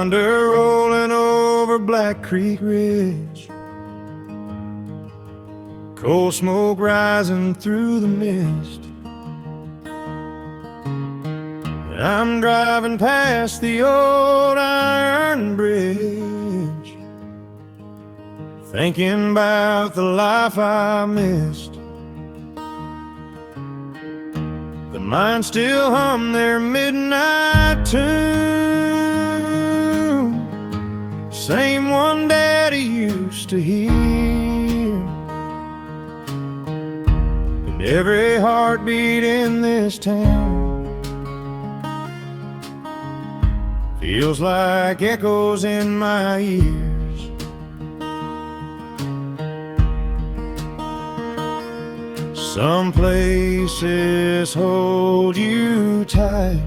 Thunder rolling over Black Creek Ridge, coal smoke rising through the mist. I'm driving past the old iron bridge, thinking about the life I missed. The mines still hum their midnight tune, same one Daddy used to hear. And every heartbeat in this town feels like echoes in my ears. Some places hold you tight,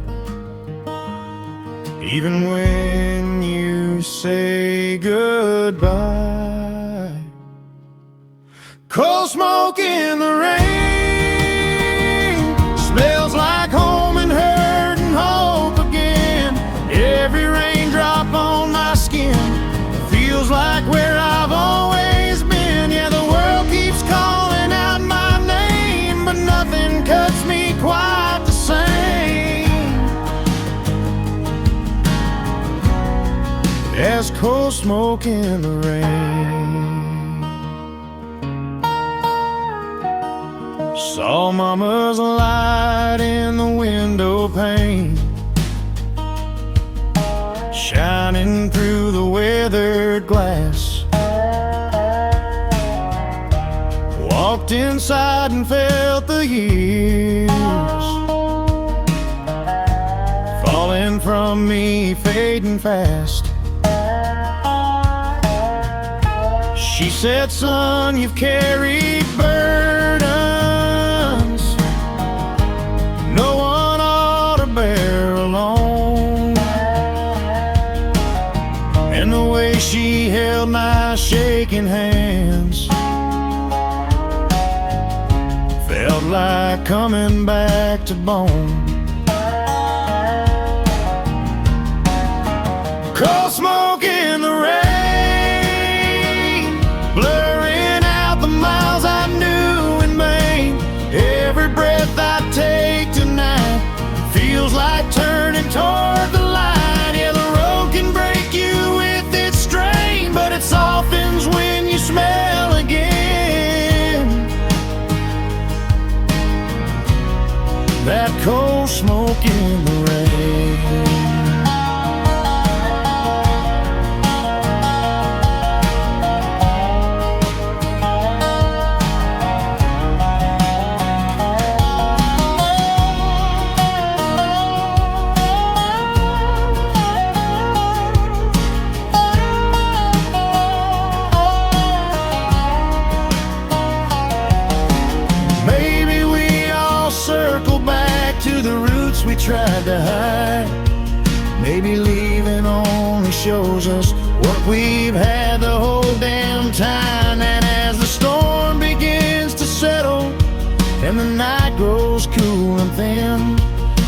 even when you say goodbye. Coal smoke in the rain smells like home and hurt and hope again. Every raindrop on my skin feels like where I've always been. Yeah, the world keeps calling out my name, but nothing cuts me quite the same as coal smoke in the rain. Saw Mama's light in the window pane, shining through the weathered glass. Walked inside and felt the years falling from me, fading fast. She said, son, you've carried burdens no one ought to bear alone. And the way she held my shaking hands felt like coming back to bone. Coal smoke in the rain, blurring out the miles I knew in vain. Every breath I take tonight feels like turning toward the light. Yeah, the road can break you with its strain, but it softens when you smell again that coal smoke in the rain. We tried to hide. Maybe leaving only shows us what we've had the whole damn time. And as the storm begins to settle and the night grows cool and thin,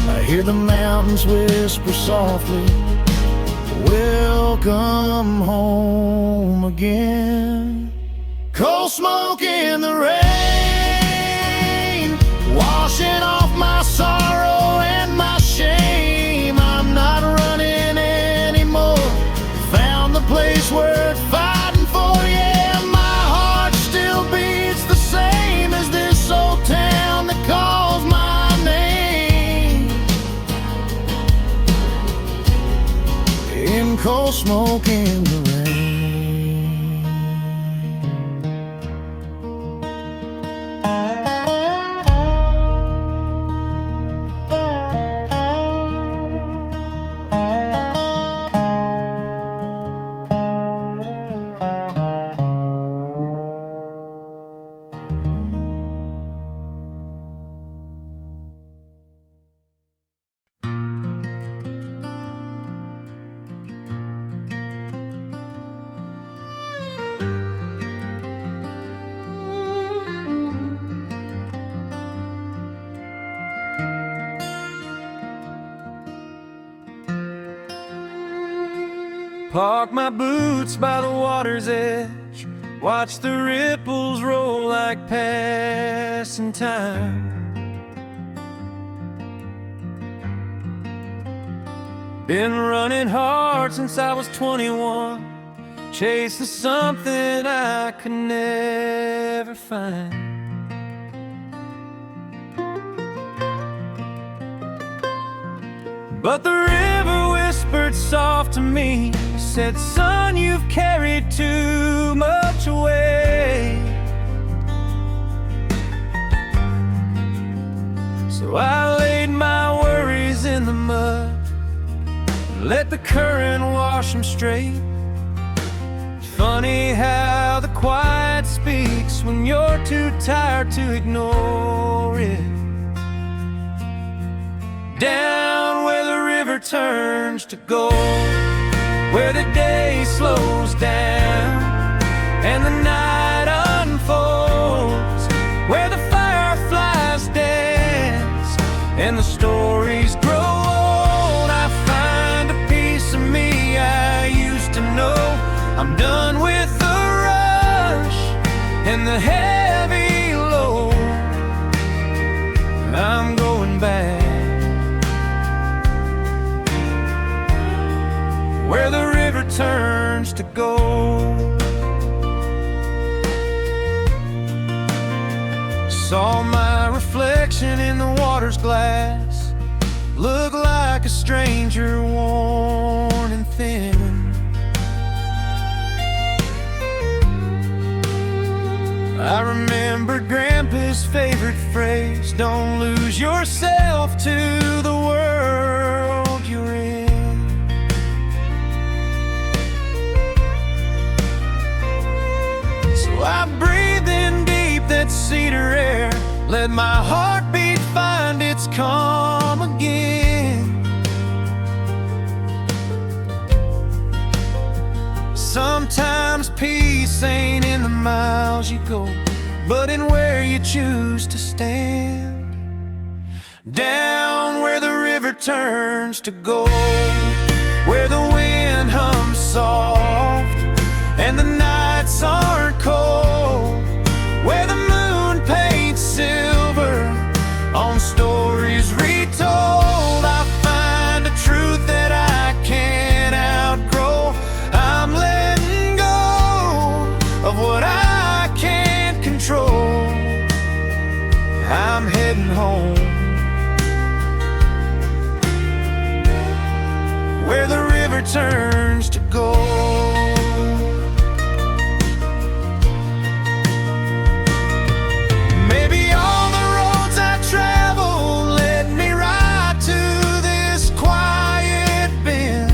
I hear the mountains whisper softly, welcome home again. Coal smoke in the rain, washing off my sorrow and my shame. I'm not running anymore, found the place worth fighting for. Yeah, my heart still beats the same as this old town that calls my name. In coal smoke in the rain. Park my boots by the water's edge, watch the ripples roll like passing time. Been running hard since I was 21, chasing something I could never find. But the river whispered soft to me, said, "Son, you've carried too much away." So I laid my worries in the mud, let the current wash them straight. Funny how the quiet speaks when you're too tired to ignore it. Down where the river turns to gold, where the day slows down and the night unfolds, where the fireflies dance and the stories grow old, I find a piece of me I used to know. I'm done with the rush and the heavy load. I'm going back where the river turns to gold. Saw my reflection in the water's glass, looked like a stranger, worn and thin. I remembered Grandpa's favorite phrase, "Don't lose yourself to the world you're in." So I breathed in deep that cedar air, let my heartbeat find its calm again. Sometimes peace ain't in the miles you go, but in where you choose to stand. Down where the river turns to gold, where the wind hums soft and the nights aren't cold, where the moon paints silver on stories retold, I find a truth that I can't outgrow. I'm letting go of what I can't control. I'm heading home where the river turns to gold. Maybe all the roads I travel led me right to this quiet bend.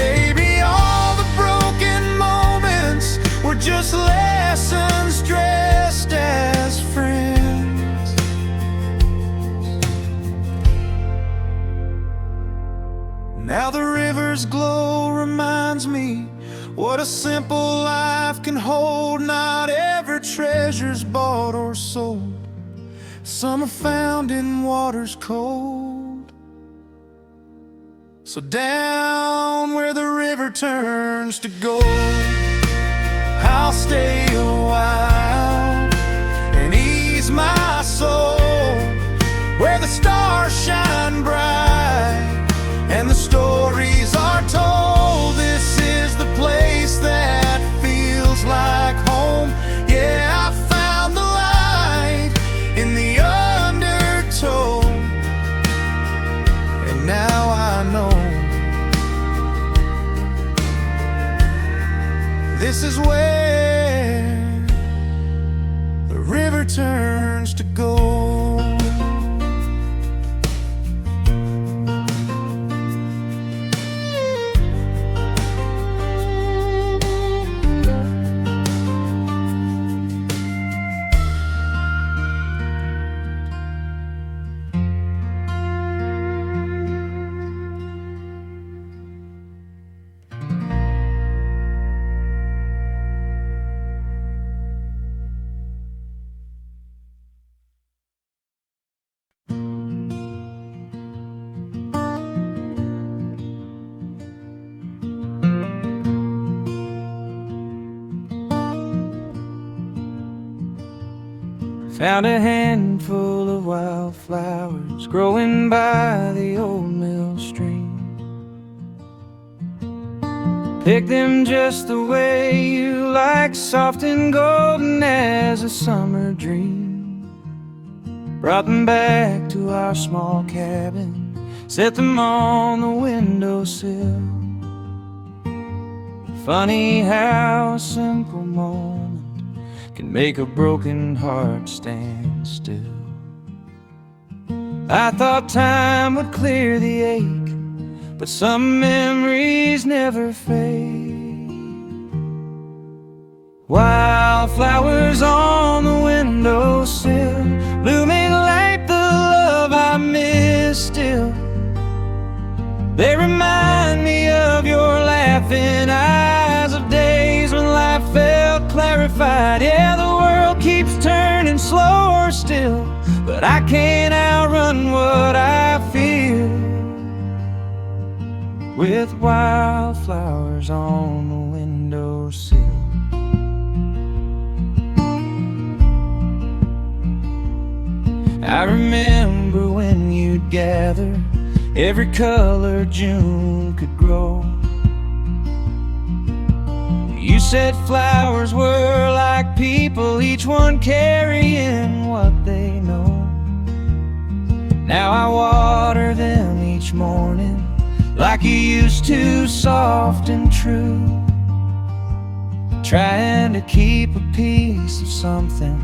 Maybe all the broken moments were just lessons dressed as friends. Now the river's glow reminds me what a simple life can hold. Not every treasure's bought or sold, some are found in waters cold. So down where the river turns to gold, I'll stay a while and ease my soul, where the stars shine bright and the stories are told. This is the place that feels like home. Yeah, I found the light in the undertow, and now I know this is where the river turns to gold. Found a handful of wildflowers growing by the old mill stream. Picked them just the way you like, soft and golden as a summer dream. Brought them back to our small cabin, set them on the windowsill. Funny how a simple moment can make a broken heart stand still. I thought time would clear the ache, but some memories never fade. Wildflowers on the windowsill, blooming like the love I miss still. They remind me of your laughing eyes, of days when life felt clarified. Yeah, the world keeps turning slower still, but I can't outrun what I feel. With wildflowers on the windowsill. I remember when you'd gather every color June could grow. You said flowers were like people, each one carrying what they know. Now I water them each morning like you used to, soft and true, trying to keep a piece of something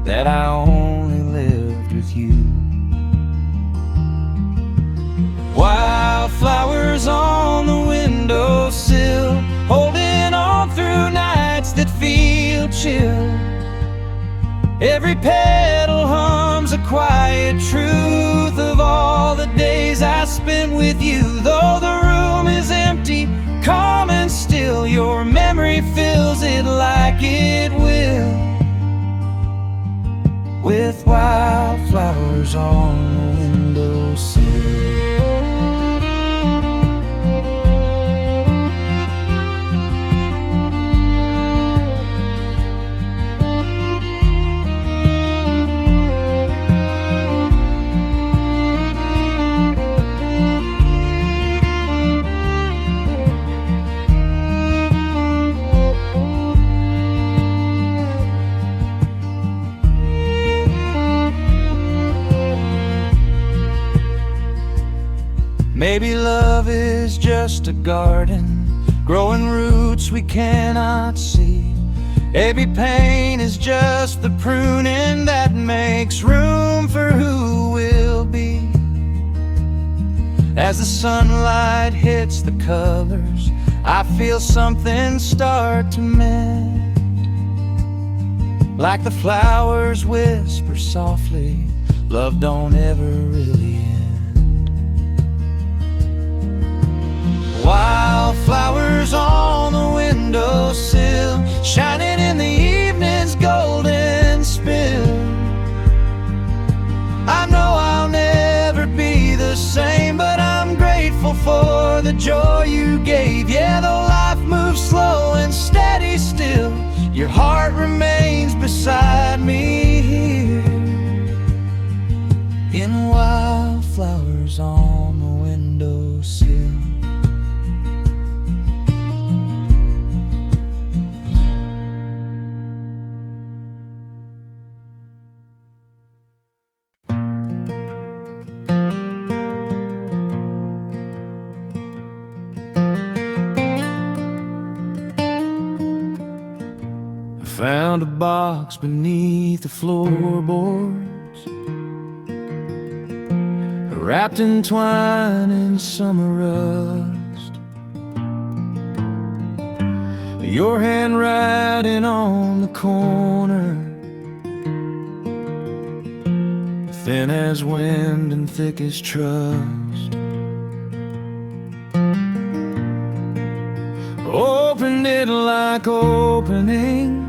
that I only lived with you. Wildflowers on the windowsill, holding on through nights that feel chill. Every petal hums a quiet truth of all the days I spent with you. Though the room is empty, calm and still, your memory fills it like it will. With wildflowers on the windowsill. Maybe love is just a garden, growing roots we cannot see. Maybe pain is just the pruning that makes room for who will be. As the sunlight hits the colors, I feel something start to mend. Like the flowers whisper softly, love don't ever really end. Wildflowers on the windowsill, shining in the evening's golden spill. I know I'll never be the same, but I'm grateful for the joy you gave. Yeah, though life moves slow and steady still, your heart remains beside me here. In wildflowers on the windowsill. Found a box beneath the floorboards, wrapped in twine and summer rust. Your handwriting on the corner, thin as wind and thick as trust. Opened it like opening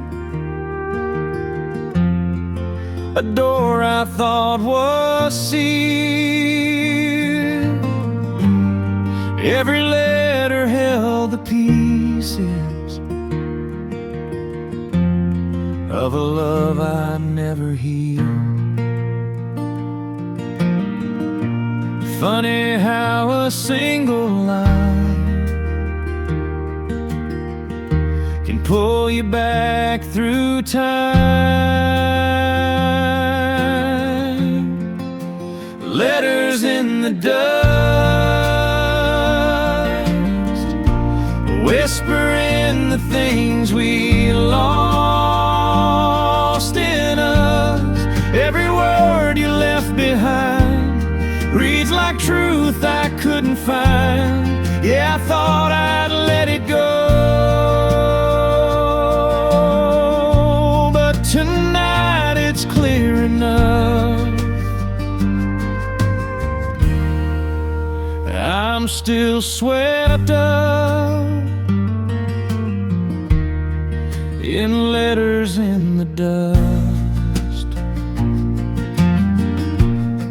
a door I thought was sealed. Every letter held the pieces of a love I never never heal. Funny how a single line can pull you back through time. Letters in the dust, whispering the things we lost in us. Every word you left behind reads like truth I couldn't find. Yeah, I thought I'd let it go, but tonight it's clear enough. I'm still swept up in letters in the dust.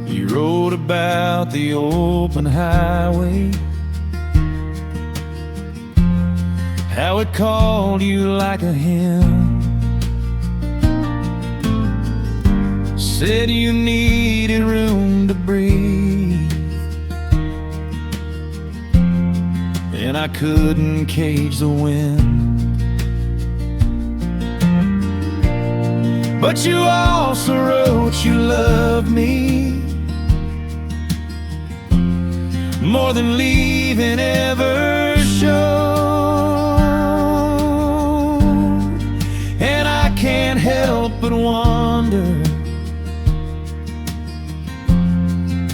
You wrote about the open highway, how it called you like a hymn, said you needed room to breathe, and I couldn't cage the wind. But you also wrote you loved me more than leaving ever showed. And I can't help but wonder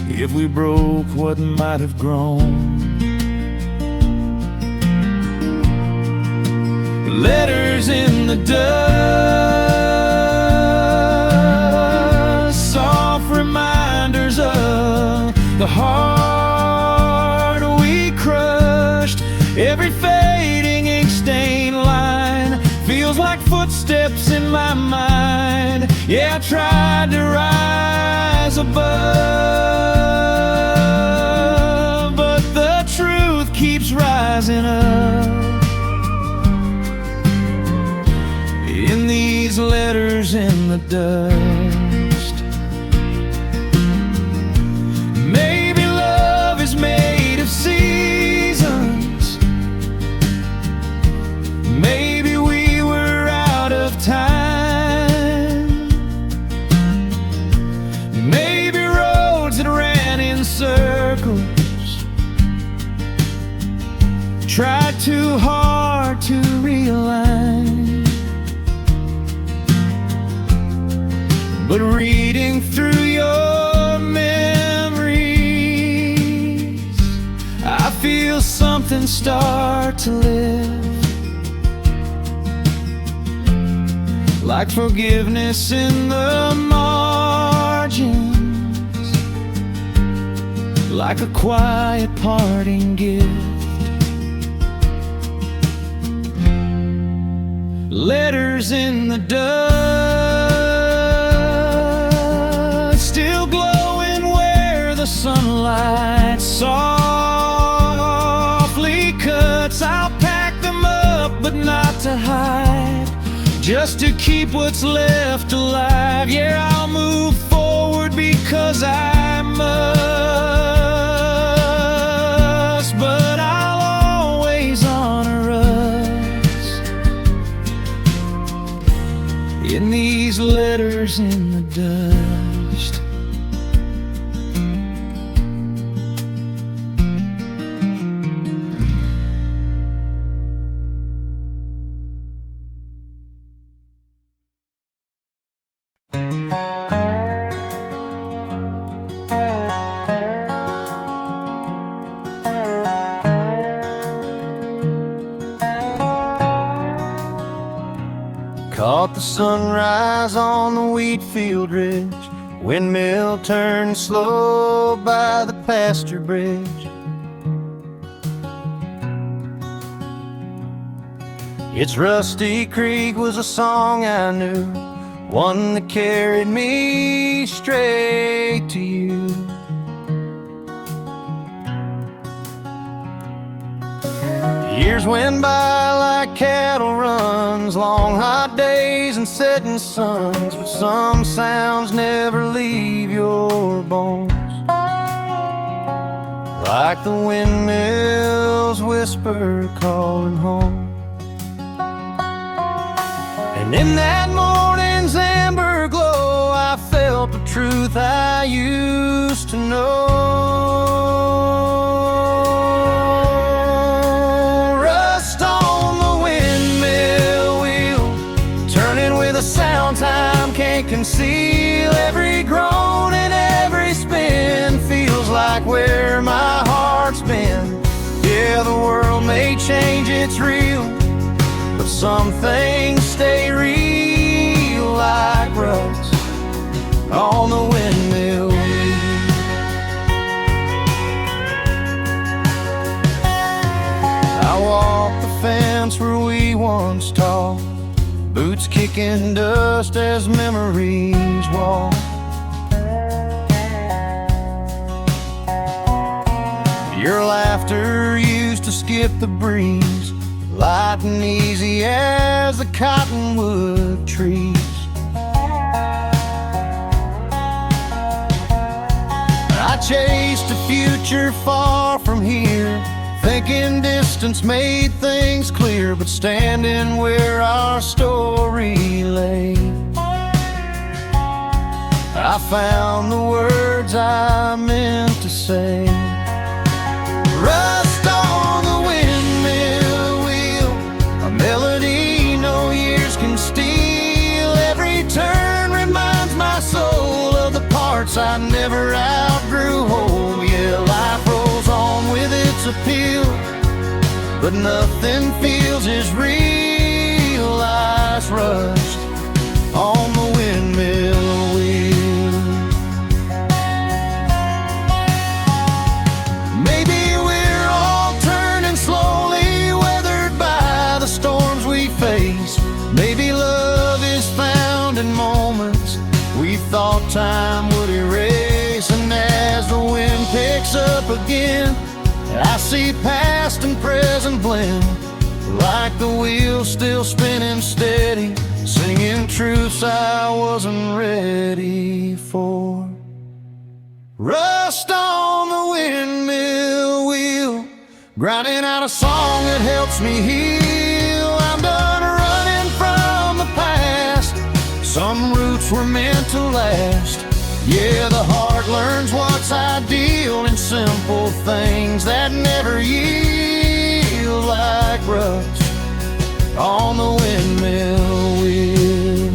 if we broke what might have grown. Letters in the dust, soft reminders of the heart we crushed. Every fading ink stained line feels like footsteps in my mind. Yeah, I tried to rise above, but the truth keeps rising up in these letters in the dust. Maybe love is made of seasons, maybe we were out of time, maybe roads that ran in circles tried too hard to realign. But reading through your memories, I feel something start to live, like forgiveness in the margins, like a quiet parting gift. Letters in the dust, still glowing where the sunlight softly cuts. I'll pack them up, but not to hide, just to keep what's left alive. Yeah, I'll move forward because I must, but I'll always honor us in these letters in the dust. Caught the sunrise on the wheat field ridge, windmill turned slow by the pasture bridge. Its rusty creak was a song I knew, one that carried me straight to you. Years went by like cattle runs, long hot days and setting suns, but some sounds never leave your bones. Like the windmills whisper calling home. And in that morning's amber glow, I felt the truth I used to know. Rust on the windmill wheel, turning with a sound time can't conceal. Every groan and every spin feels like where my heart's been. Yeah, the world may change, it's real, but some things stay real, like rust on the windmill wheel. I walk the fence where we once talked, boots kicking dust as memories walk. Your laughter used to skip the breeze, light and easy as the cottonwood trees. I chased a future far from here, thinking distance made things clear, but standing where our story lay, I found the words I meant to say. Rust on the windmill wheel, a melody no years can steal. Every turn reminds my soul of the parts I never outgrew whole. Yeah, life rolls on with its appeal, but nothing feels as real as rust on the windmill wheel. Maybe we're all turning slowly, weathered by the storms we face. Maybe love is found in moments we thought time would erase. And as the wind picks up again, I see past and present blend, like the wheel still spinning steady, singing truths I wasn't ready for. Rust on the windmill wheel, grinding out a song that helps me heal. I'm done running from the past, some roots were meant to last. Yeah, the heart learns what's ideal in simple things that never yield, like rust on the windmill wheel.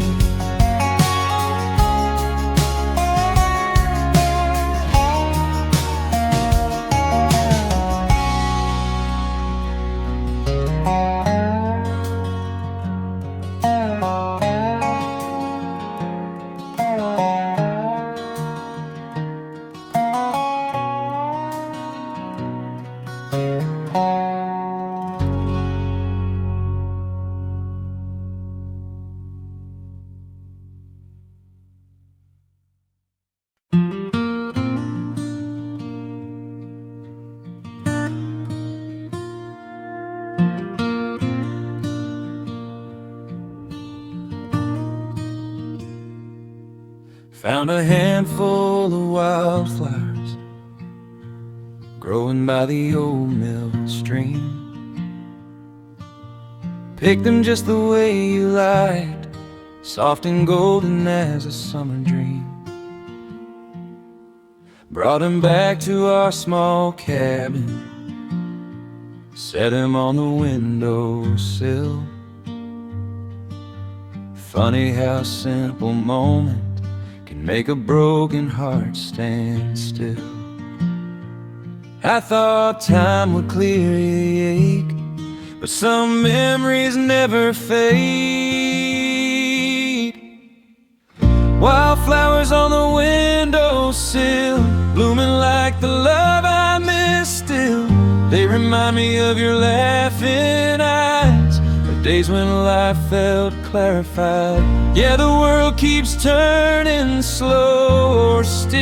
Found a handful of wildflowers growing by the old mill stream. Picked them just the way you liked, soft and golden as a summer dream. Brought him back to our small cabin, set him on the windowsill. Funny how a simple moment can make a broken heart stand still. I thought time would clear the ache, but some memories never fade. Wildflowers on the windowsill, blooming like the love I miss still. They remind me of your laughing eyes, of days when life felt clarified. Yeah, the world keeps turning slower still,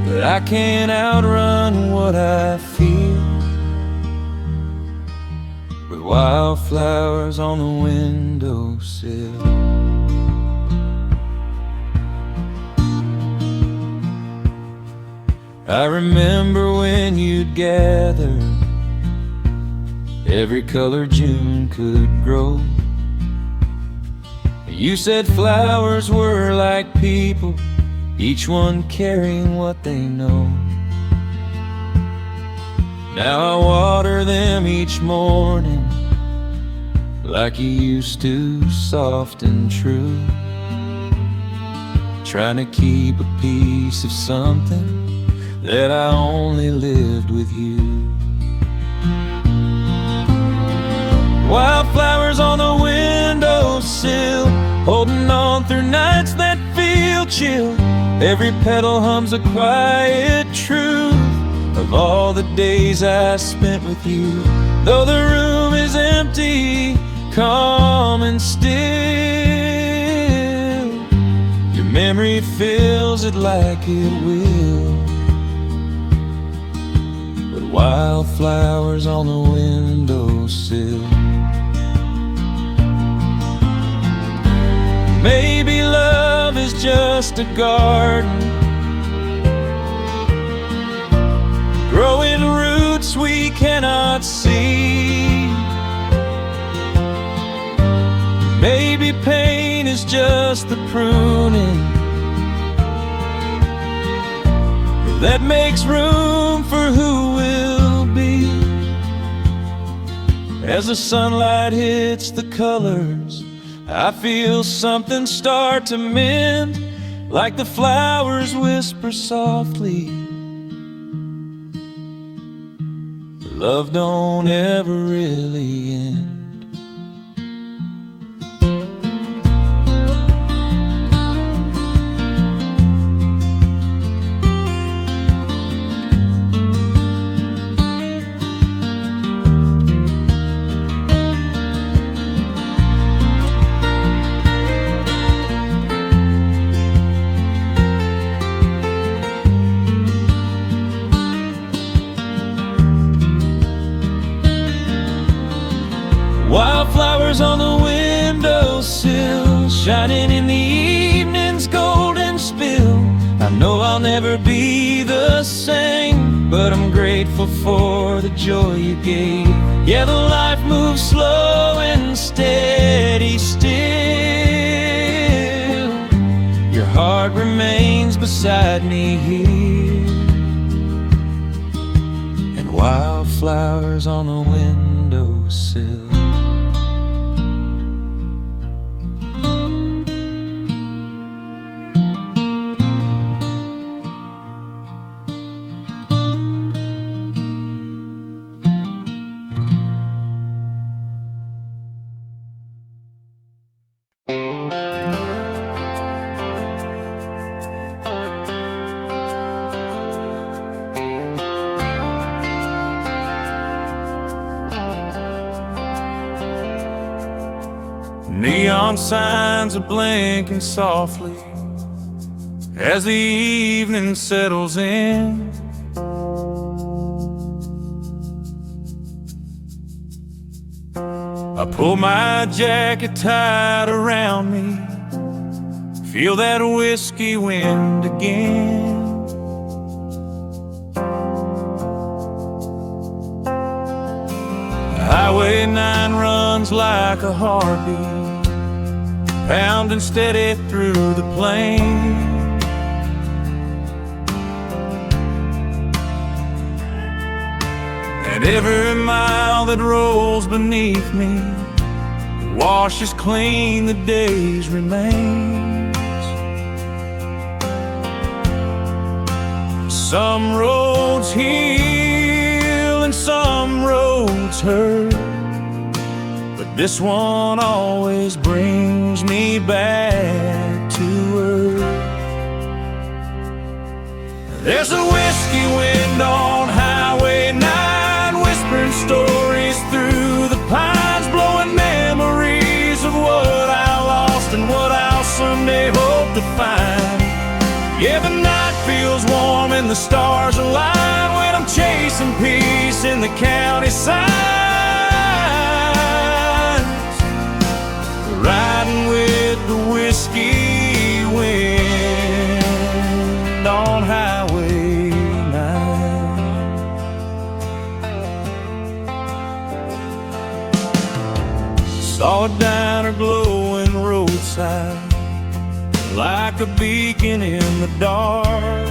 but I can't outrun what I feel. With wildflowers on the windowsill. I remember when you'd gather every color June could grow. You said flowers were like people, each one carrying what they know. Now I water them each morning like you used to, soft and true, trying to keep a piece of something that I only lived with you. Wildflowers on the windowsill, holding on through nights that feel chill. Every petal hums a quiet truth of all the days I spent with you. Though the room is empty, calm and still, your memory fills it like it will. But wildflowers on the windowsill. Maybe love is just a garden, growing roots we cannot see. Maybe pain is just the pruning that makes room for who will be. As the sunlight hits the colors, I feel something start to mend, like the flowers whisper softly. Love don't ever really end. Wildflowers on the windowsill, shining in the evening's golden spill. I know I'll never be the same, but I'm grateful for the joy you gave. Yeah, the life moves slow and steady still. Your heart remains beside me here, and wildflowers on the windowsill. Neon signs are blinking softly as the evening settles in. I pull my jacket tight around me, feel that whiskey wind again. Highway 9 runs like a heartbeat, pounding steady through the plain. And every mile that rolls beneath me washes clean the day's remains. Some roads heal and some roads hurt, but this one always brings me back to earth. There's a whiskey wind on Highway 9, whispering stories through the pines, blowing memories of what I lost and what I'll someday hope to find. Yeah, the night feels warm and the stars align when I'm chasing peace in the county side. Saw a diner glowing roadside like a beacon in the dark.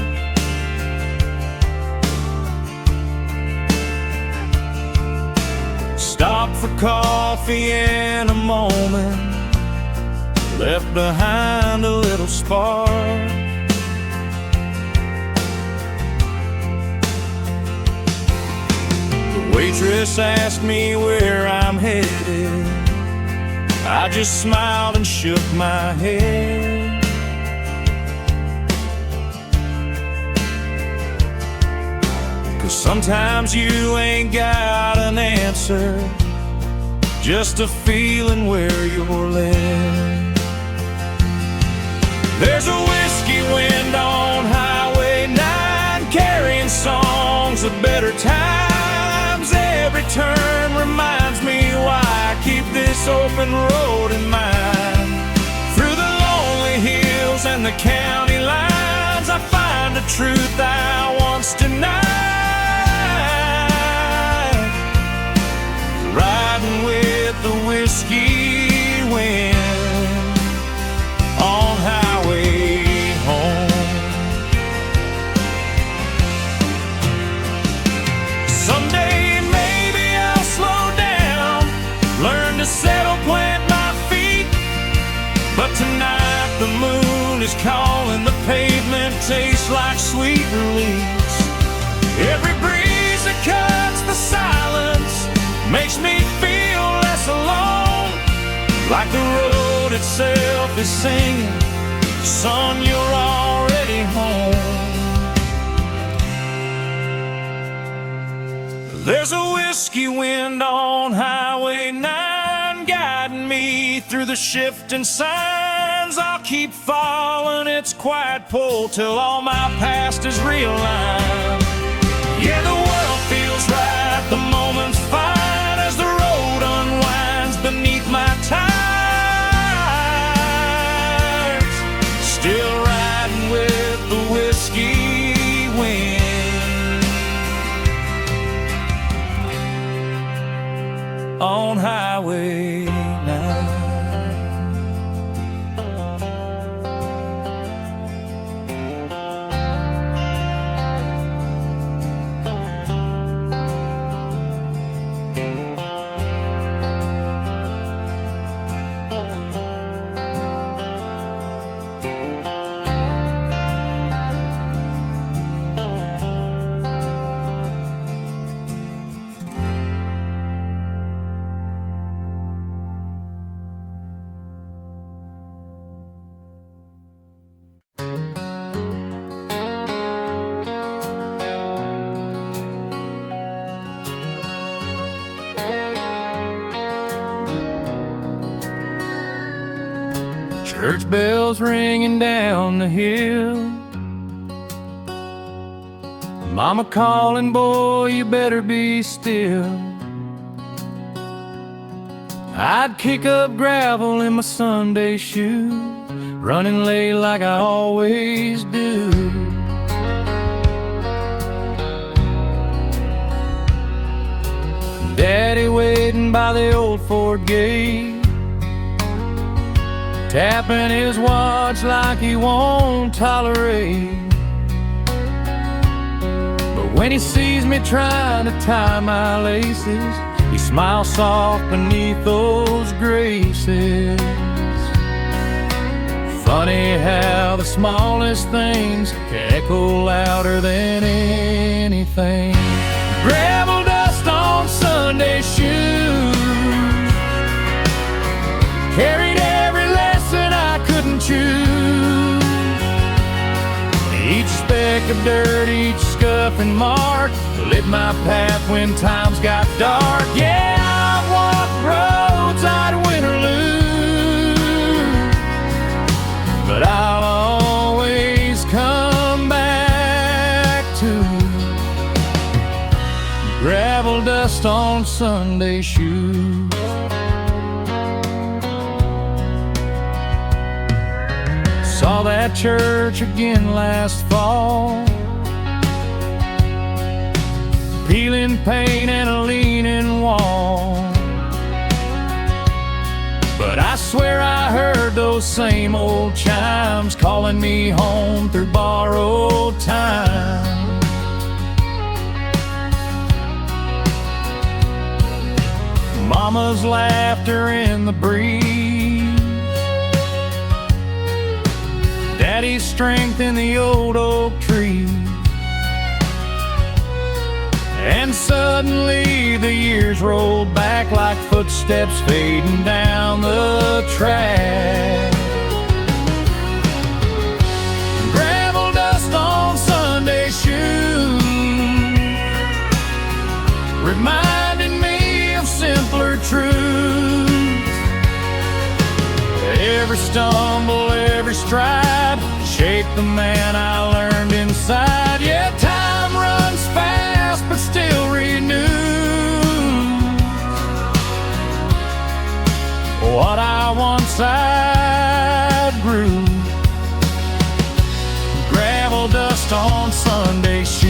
Stopped for coffee in a moment, left behind a little spark. The waitress asked me where I'm headed. I just smiled and shook my head. Cause sometimes you ain't got an answer, just a feeling where you're led. There's a whiskey wind on Highway 9, carrying songs of better times. Every turn reminds me why I keep this open road in mind. Through the lonely hills and the county lines, I find the truth I once denied. Riding with the whiskey wind on highway home. Someday maybe I'll slow down, learn to settle, plant my feet. But tonight the moon is calling, the pavement tastes like sweet release. Every breeze that cuts the silence makes me feel less alone, like the road itself is singing, son, you're already home. There's a whiskey wind on Highway 9, guiding me through the shifting signs. I'll keep following its quiet pull till all my past is realigned. Yeah, the world feels right, the moment's fine, as the road unwinds beneath my tires. Still riding with the whiskey wind on Highway 9. Church bells ringing down the hill, Mama calling, boy, you better be still. I'd kick up gravel in my Sunday shoes, running late like I always do. Daddy waiting by the old Ford gate, tapping his watch like he won't tolerate. But when he sees me trying to tie my laces, he smiles soft beneath those graces. Funny how the smallest things can echo louder than anything. Gravel dust on Sunday shoes, carried every lesson I couldn't choose. Each speck of dirt, each scuff and mark lit my path when times got dark. Yeah, I've walked roads I'd win or lose, but I'll always come back to gravel dust on Sunday shoes. Saw that church again last fall, peeling paint and a leaning wall. swear I heard those same old chimes calling me home through borrowed time. Mama's laughter in the breeze, Daddy's strength in the old oak tree. And suddenly the years rolled back like footsteps fading down the track. Gravel dust on Sunday shoes, reminding me of simpler truths. Every stumble, every stride shaped the man I learned inside. Yeah, time runs fast, but still renews what I once outgrew. Gravel dust on Sunday shoes.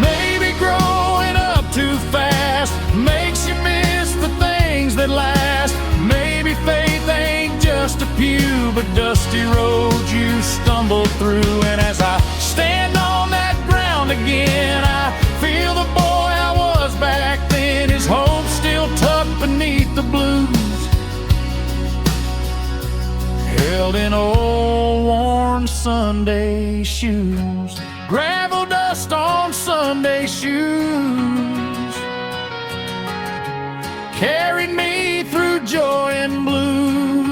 Maybe growing up too fast makes you miss the things that last. Maybe faith ain't just a pew, but dusty roads you stumble through. And as I stand on that ground again, I feel the boy I was back then, his hope still tucked beneath the blues, held in old worn Sunday shoes. Gravel dust on Sunday shoes carried me through joy and blues.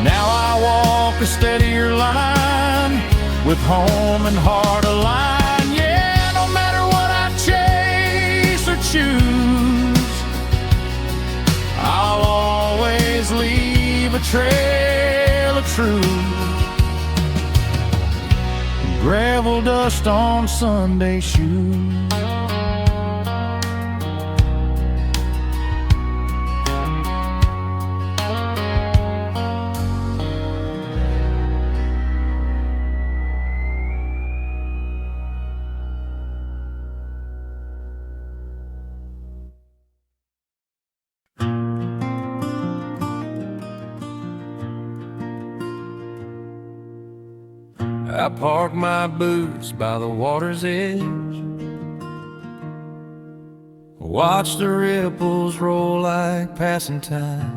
Now I walk a steadier line with home and heart aligned. Yeah, no matter what I chase or choose, I'll always leave a trail of truth. Gravel dust on Sunday shoes. I park my boots by the water's edge, watch the ripples roll like passing time.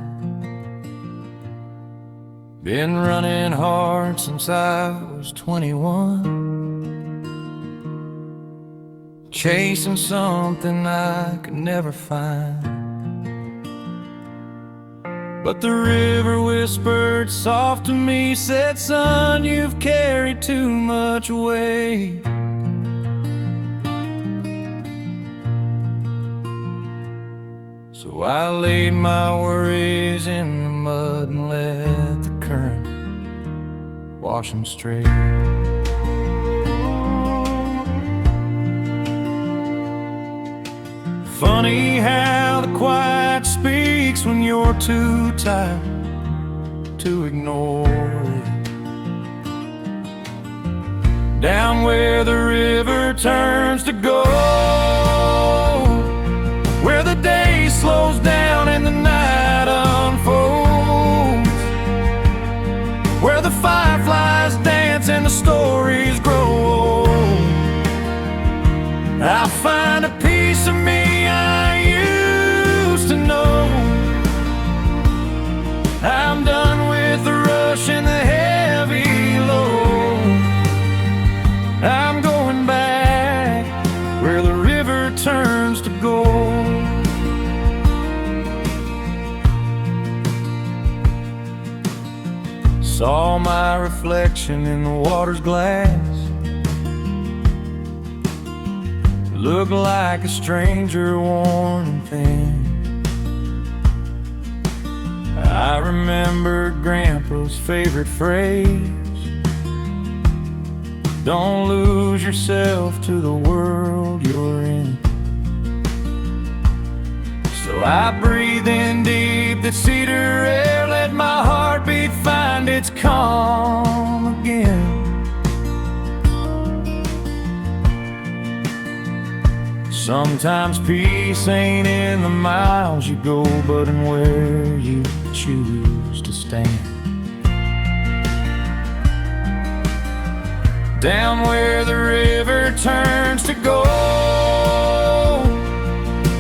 Been running hard since I was 21, chasing something I could never find. But the river whispered soft to me, said, son, you've carried too much weight. So I laid my worries in the mud and let the current wash them straight. Funny how the quiet speaks when you're too tired to ignore it. Down where the river turns to gold, where the day slows down and the night unfolds, where the fireflies dance and the stories grow old, I find a piece of me I used to know. I'm done with the rush and the heavy load. I'm going back where the river turns to gold. Saw my reflection in the water's glass, looked like a stranger worn and thin. I remembered Grandpa's favorite phrase, don't lose yourself to the world you're in. So I breathed in deep that cedar air, let my heartbeat find its calm again. Sometimes peace ain't in the miles you go, but in where you choose to stand. Down where the river turns to gold,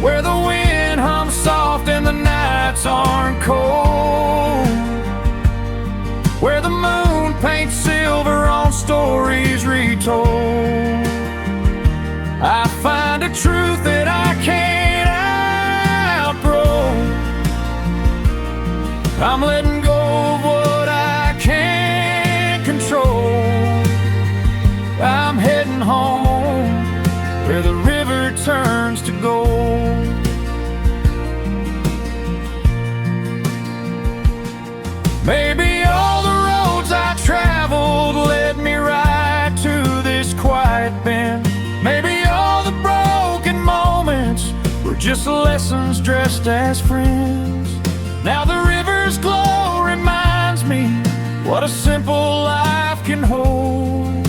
where the wind hums soft and the nights aren't cold, where the moon paints silver on stories retold, I find a truth that I can't outgrow. I'm letting go of what I can't control. I'm heading home where the river turns to gold. Maybe all the roads I traveled led me right to this quiet bend. Maybe all the broken moments were just lessons dressed as friends. Now the river's glow reminds me what a simple life can hold.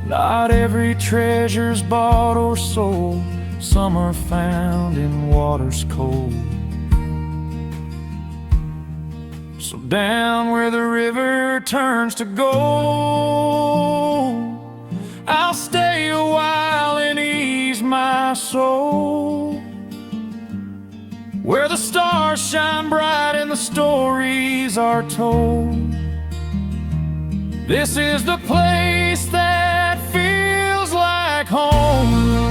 Not every treasure's bought or sold. Some are found in waters cold. So down where the river turns to gold, I'll stay a while and ease my soul, where the stars shine bright and the stories are told. This is the place that feels like home.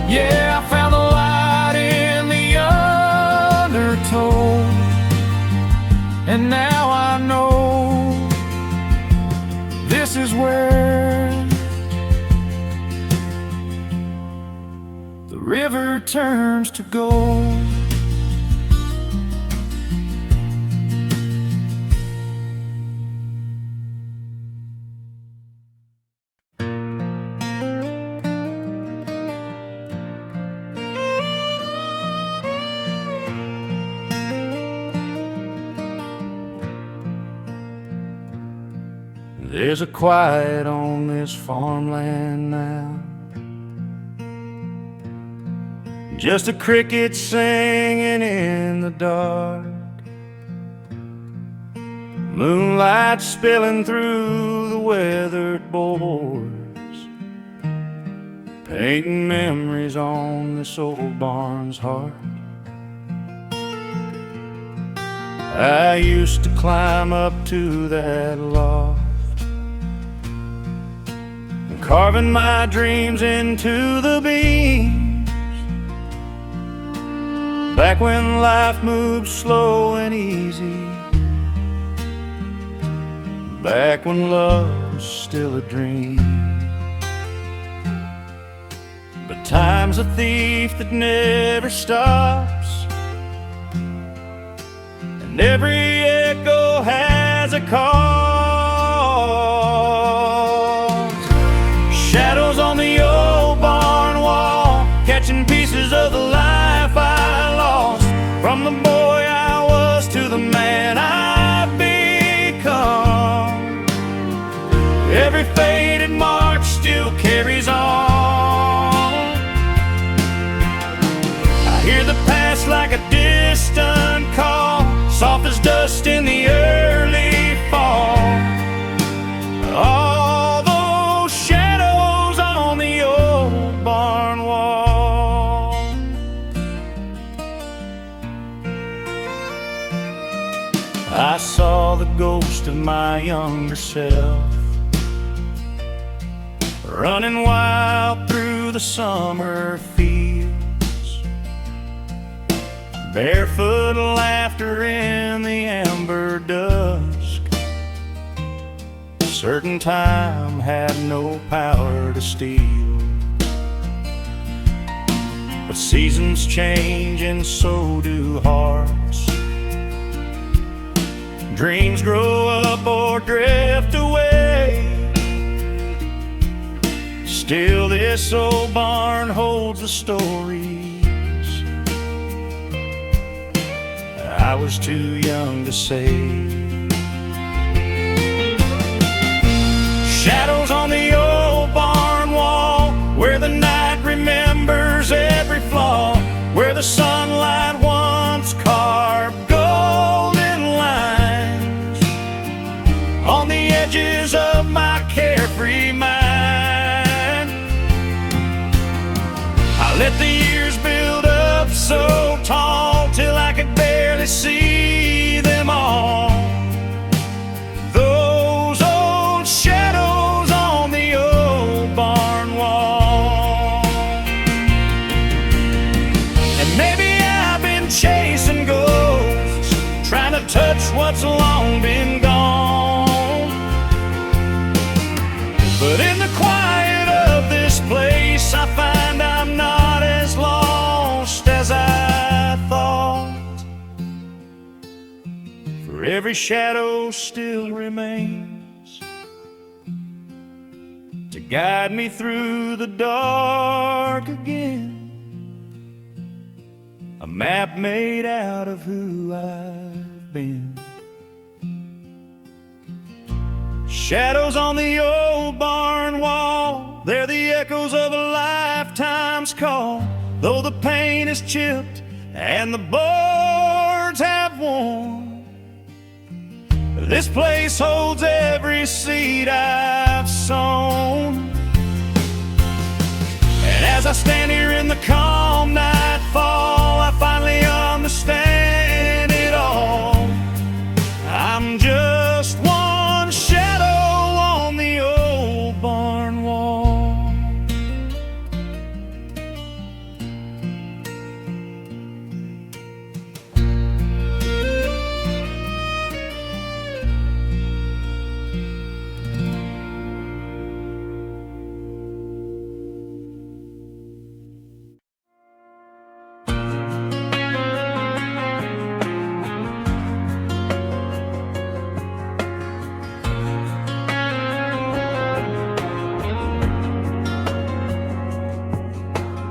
Yeah, I found the light in the undertow, and now I know this is where the river turns to gold. There's a quiet on this farmland now, just a cricket singing in the dark, moonlight spilling through the weathered boards, painting memories on this old barn's heart. I used to climb up to that loft, carving my dreams into the beams, back when life moved slow and easy, back when love was still a dream. But time's a thief that never stops, and every echo has a cause. Shadows on the old barn wall, catching pieces of the life I lost, from the boy I was to the man I've become. Every faded march still carries on. I hear the past like a distant call, soft as dust in the early fall. All those shadows on the old barn wall. I saw the ghost of my younger self, running wild through the summer fields, barefoot laughter in the amber dusk. Certain time had no power to steal, but seasons change and so do hearts. Dreams grow up or drift away, still this old barn holds the stories I was too young to say. Shadows on the old barn wall, where the night the sunlight once carved golden lines on the edges of my carefree mind. I let the years build up so tall till I could barely see them all. Those old shadows on the old barn wall. And maybe I've been chasing ghosts, trying to touch what's long been gone. But in the quiet of this place, I find I'm not as lost as I thought. For every shadow still remains to guide me through the dark again. A map made out of who I've been. Shadows on the old barn wall, they're the echoes of a lifetime's call. Though the paint is chipped and the boards have worn, this place holds every seed I've sown. And as I stand here in the calm nightfall, I finally understand it all. I'm just one shadow on the old barn wall.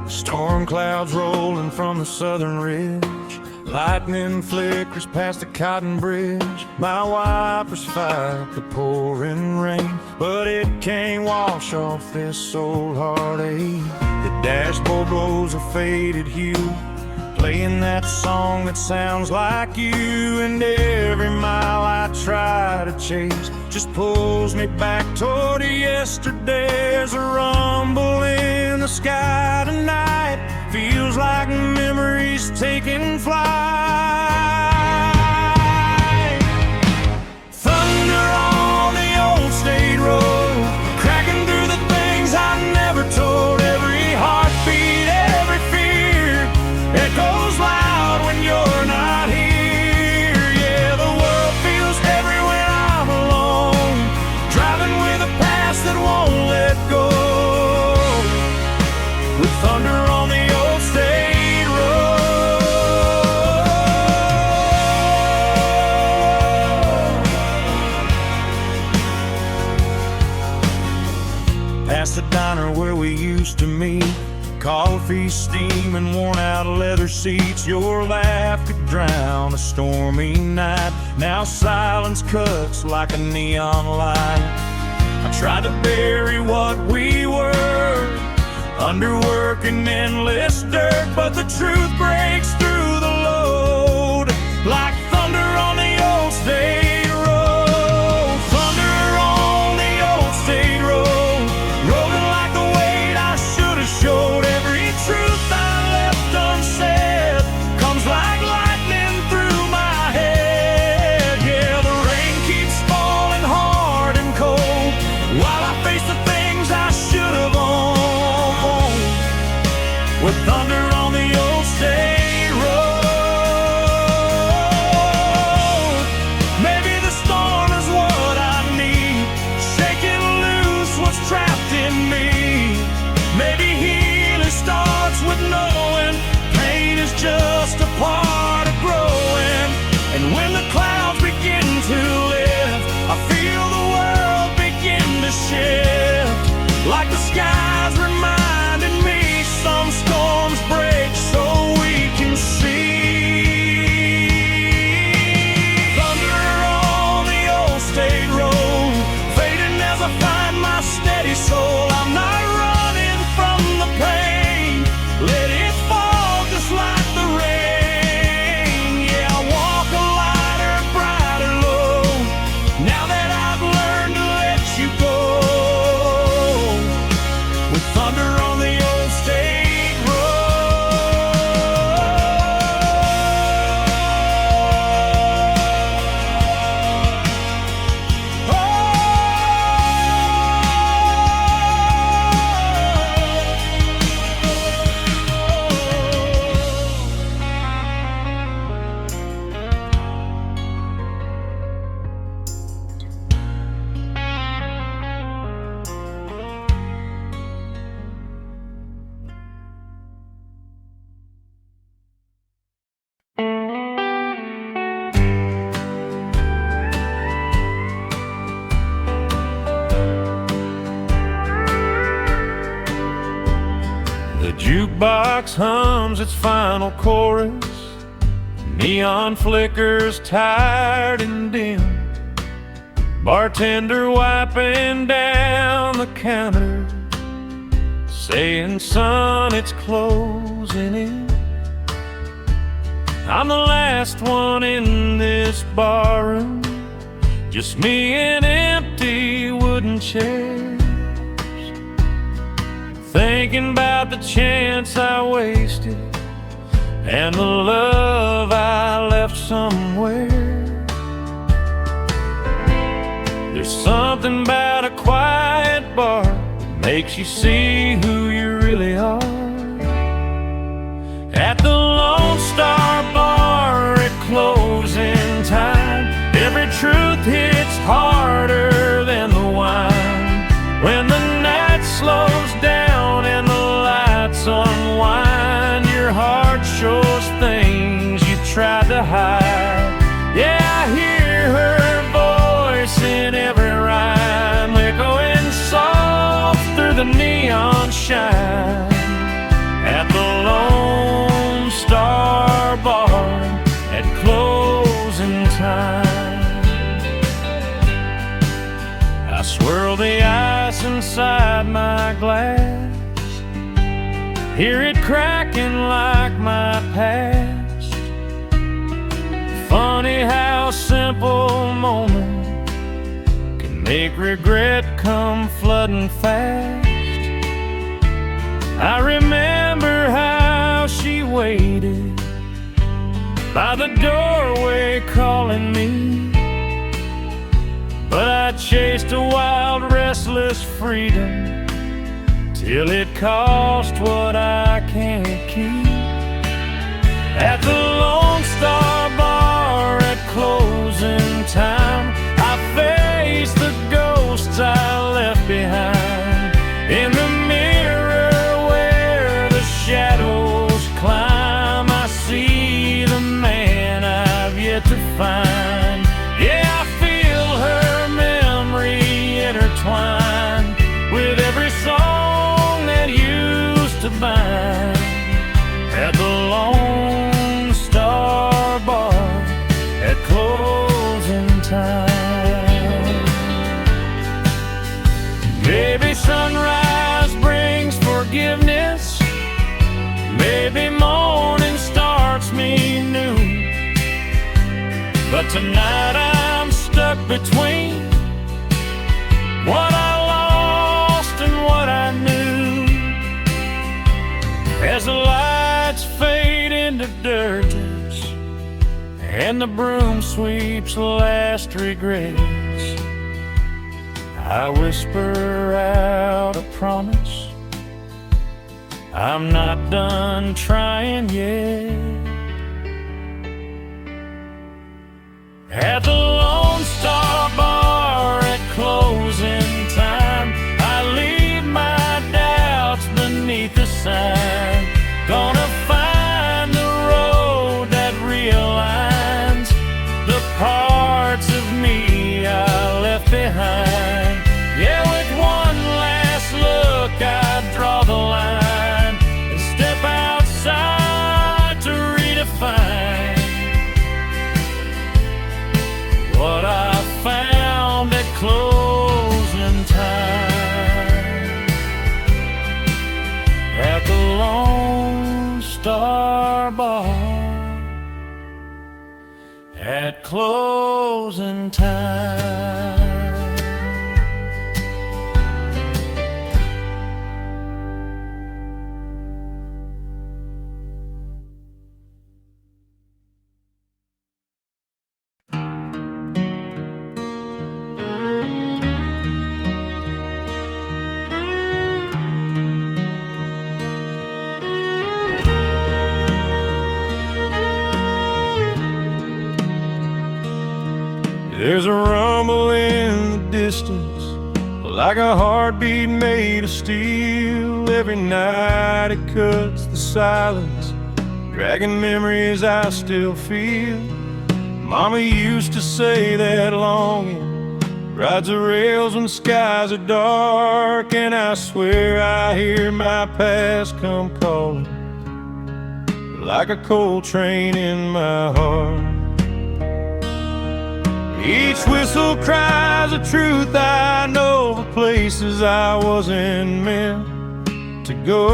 Storm clouds rolling from the southern ridge, lightning flickers past the cotton bridge. My wipers fight the pouring rain, but it can't wash off this old heartache. The dashboard glows a faded hue, playing that song that sounds like you. And every mile I try to chase just pulls me back toward yesterday. There's a rumble in the sky tonight, feels like memories taking flight. Thunder on the old state road, cracking through the things I never told. Every heartbeat, every fear echoes loud when you're not here. Yeah, the world feels heavy when I'm alone, driving with a past that won't let go. With thunder on the old state road. Past the diner where we used to meet, coffee steaming, worn out leather seats. Your laugh could drown a stormy night. Now silence cuts like a neon light. I tried to bury what we were under work and endless dirt, but the truth breaks through the load like thunder on the old state road. Thunder on the old state road, rolling like the weight I should have showed. Every truth I left unsaid comes like lightning through my head. Yeah, the rain keeps falling hard and cold while I face the things I should have owned. With thunder on the old state jukebox hums its final chorus. Neon flickers tired and dim. Bartender wiping down the counter, saying, son, it's closing in. I'm the last one in this barroom, just me and empty wooden chairs, thinking about the chance I wasted and the love I left somewhere. There's something about a quiet bar that makes you see who you really are. At the Lone Star Bar at closing time, every truth hits harder than the wine. When the night slows down and the lights unwind, your heart shows things you tried to hide. Yeah, I hear her voice in every rhyme, echoing soft through the neon shine. At the Lone Star Bar at closing time, I swirl the ice inside my glass, hear it cracking like my past. Funny how simple moment can make regret come flooding fast. I remember how she waited by the doorway calling me, but I chased a wild, restless freedom till it cost what I can't keep. At the Lone Star Bar at closing time, I face the ghosts I left behind. In the mirror where the shadows climb, I see the man I've yet to find. Yeah, I feel her memory intertwined with every song that used to bind. At the Lone Star Bar at closing time. Maybe sunrise brings forgiveness, maybe morning starts me new, but tonight I'm stuck between what I lost and what I knew. As the lights fade into dirtiness and the broom sweeps last regrets, I whisper out a promise, I'm not done trying yet. At the Lone Star Bar at closing time, I leave my doubts beneath the sign. Gonna find the road that realigns the parts of me I left behind. Yeah, with one last look I draw the line and step outside to redefine what I found at closing time. At the Lone Star Bar at closing time. There's a rumble in the distance, like a heartbeat made of steel. Every night it cuts the silence, dragging memories I still feel. Mama used to say that longing rides the rails when skies are dark, and I swear I hear my past come calling like a coal train in my heart. Each whistle cries a truth I know, the places I wasn't meant to go.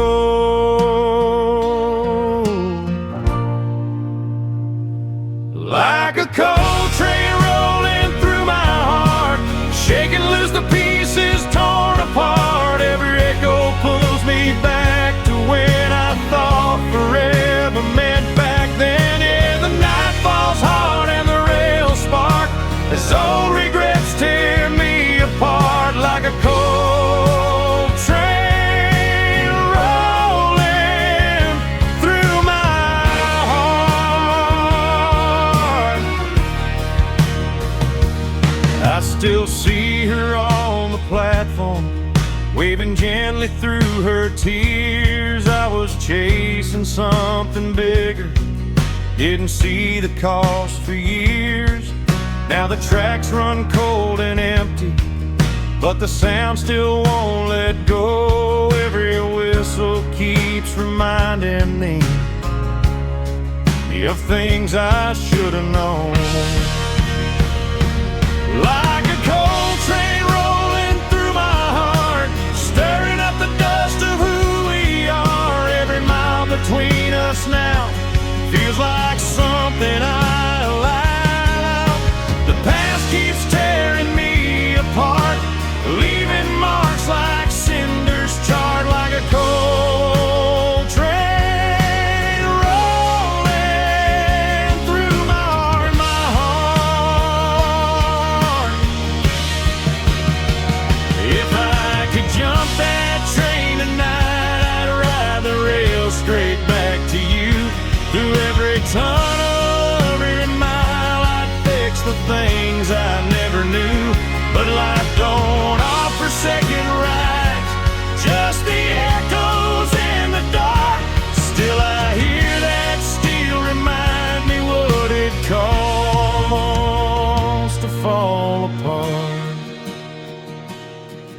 Like a coal train rolling through my heart, shaking loose the pieces torn apart. Every echo pulls me back to when I thought forever meant back then. Yeah, the night falls hard and the rails spark as old regrets tear me apart. Like a coal train rolling through my heart. I still see her on the platform, waving gently through her tears. I was chasing something bigger, didn't see the cost for years. Now the tracks run cold and empty, but the sound still won't let go. Every whistle keeps reminding me of things I should have known. Like a coal train rolling through my heart, stirring up the dust of who we are. Every mile between us now feels like something I allowed. The past keeps tearing me apart, leaving marks like cinders charred. Like a coal train rolling through my heart. If I could jump that train tonight, I'd ride the rails straight back to you. Through every tunnel, every mile, I'd fix the things I never knew. But life don't offer second rides, just the echoes in the dark. Still I hear that steel remind me what it costs to fall apart.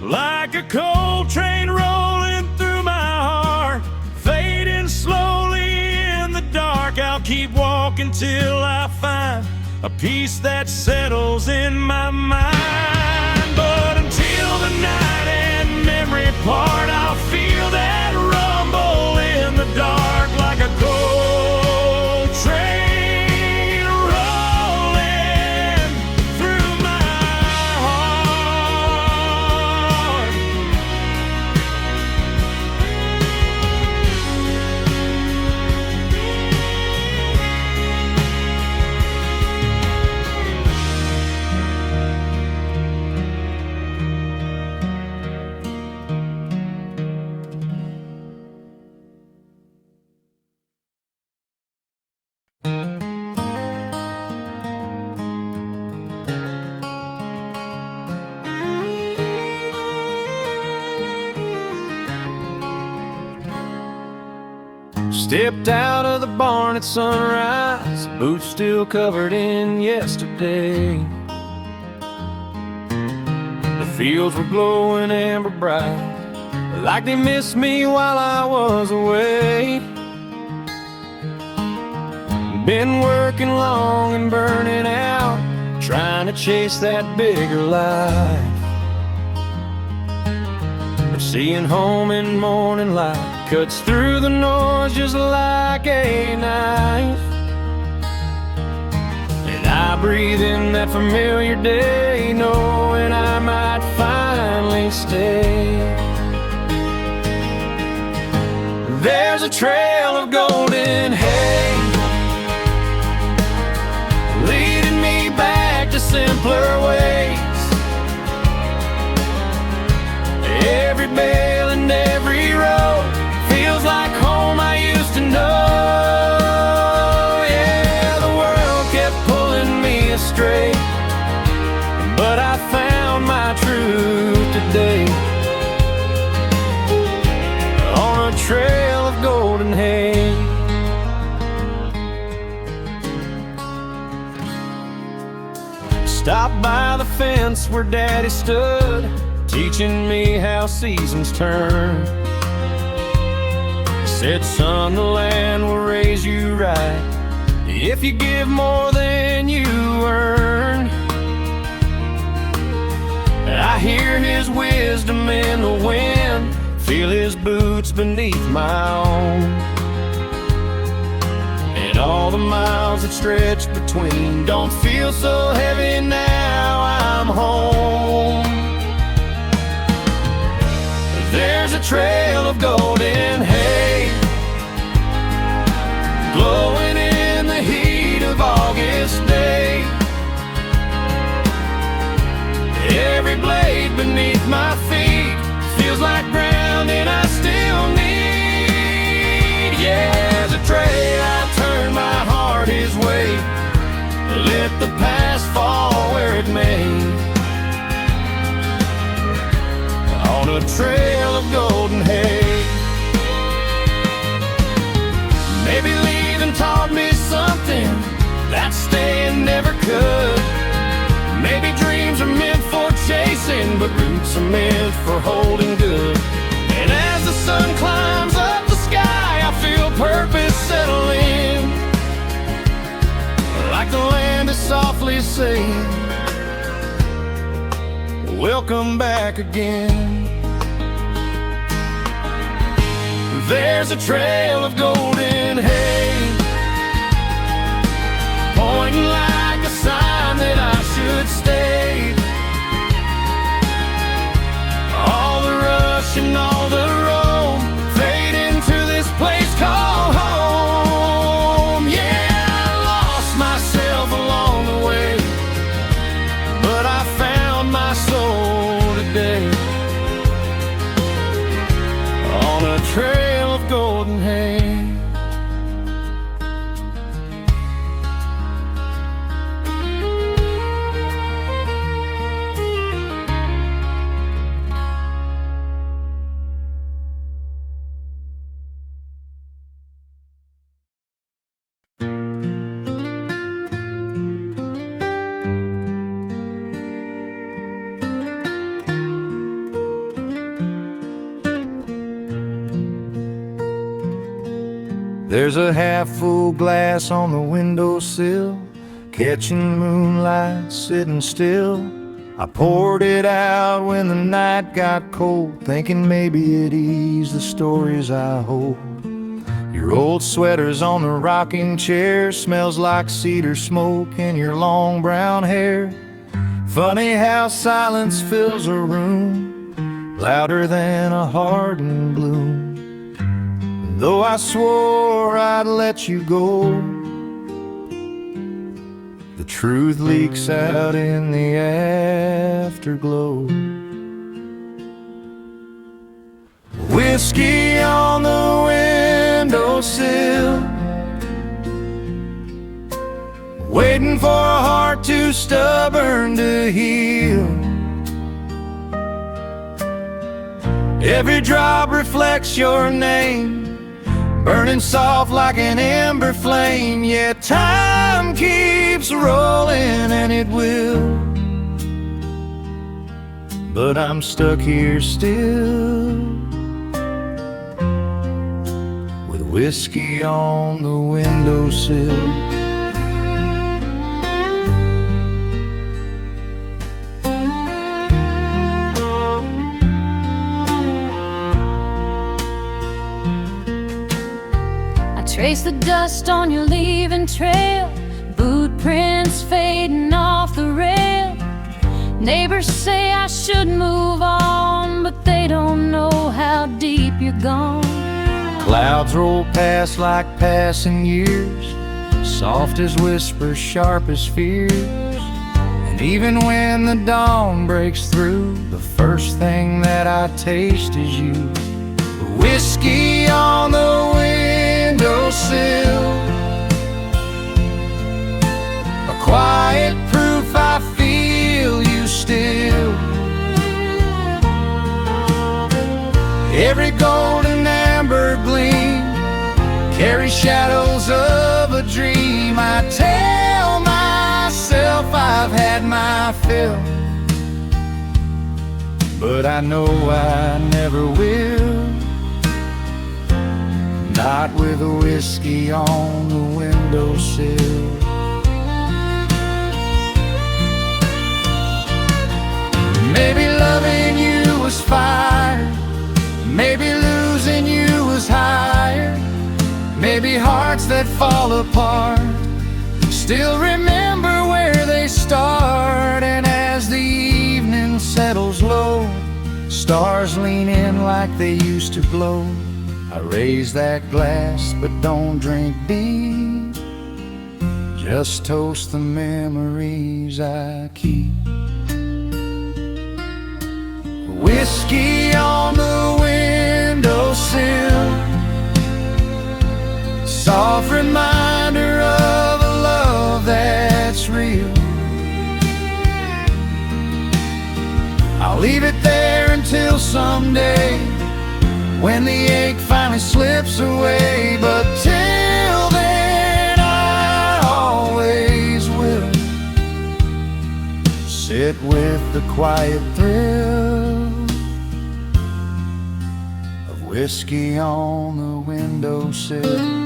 Like a coal train rolling through my heart, fading slowly in the dark. I'll keep walking till I find a peace that settles in my mind. But until the night and memory part, I'll feel that rumble in the dark. Like a coal train rolling through my heart. Stepped out of the barn at sunrise, boots still covered in yesterday. The fields were glowing amber bright, like they missed me while I was away. Been working long and burning out, trying to chase that bigger life. But seeing home in morning light cuts through the noise just like a knife. And I breathe in that familiar day, knowing I might finally stay. There's a trail of golden hay leading me back to simpler ways. Every bale and every road feels like home I used to know. Yeah, the world kept pulling me astray, but I found my truth today on a trail of golden hay. Stopped by the fence where Daddy stood, teaching me how seasons turn. Said, son, the land will raise you right if you give more than you earn. I hear his wisdom in the wind, feel his boots beneath my own, and all the miles that stretch between don't feel so heavy now I'm home. There's a trail of golden hay glowing in the heat of August day. Every blade beneath my feet feels like ground and I still need. Yeah, as a trail I turn my heart his way, let the past fall where it may, on a trail of golden hay. Maybe leaving taught me something that staying never could. Maybe dreams are meant for chasing, but roots are meant for holding good. And as the sun climbs up the sky, I feel purpose settle in, like the land is softly saying, welcome back again. There's a trail of golden hay, pointing like a sign that I should stay. All the rush and all the roam fade into this place called home. Yeah, I lost myself along the way, but I found my soul today, on a trail of golden hay. There's a half-full glass on the windowsill, catching moonlight, sitting still. I poured it out when the night got cold, thinking maybe it'd ease the stories I hold. Your old sweater's on the rocking chair, smells like cedar smoke in your long brown hair. Funny how silence fills a room, louder than a hardened bloom. Though I swore I'd let you go, the truth leaks out in the afterglow. Whiskey on the windowsill, waiting for a heart too stubborn to heal. Every drop reflects your name, burning soft like an ember flame. Yeah, time keeps rolling and it will, but I'm stuck here still, with whiskey on the windowsill. Trace the dust on your leaving trail, boot prints fading off the rail. Neighbors say I should move on, but they don't know how deep you're gone. Clouds roll past like passing years, soft as whispers, sharp as fears. And even when the dawn breaks through, the first thing that I taste is you. Whiskey on the windowsill, a quiet proof I feel you still. Every golden amber gleam carries shadows of a dream. I tell myself I've had my fill, but I know I never will. Night with a whiskey on the windowsill. Maybe loving you was fire, maybe losing you was higher. Maybe hearts that fall apart still remember where they start. And as the evening settles low, stars lean in like they used to glow. I raise that glass but don't drink deep, just toast the memories I keep. Whiskey on the windowsill, soft reminder of a love that's real. I'll leave it there until someday, when the ache finally slips away. But till then I always will sit with the quiet thrill of whiskey on the windowsill.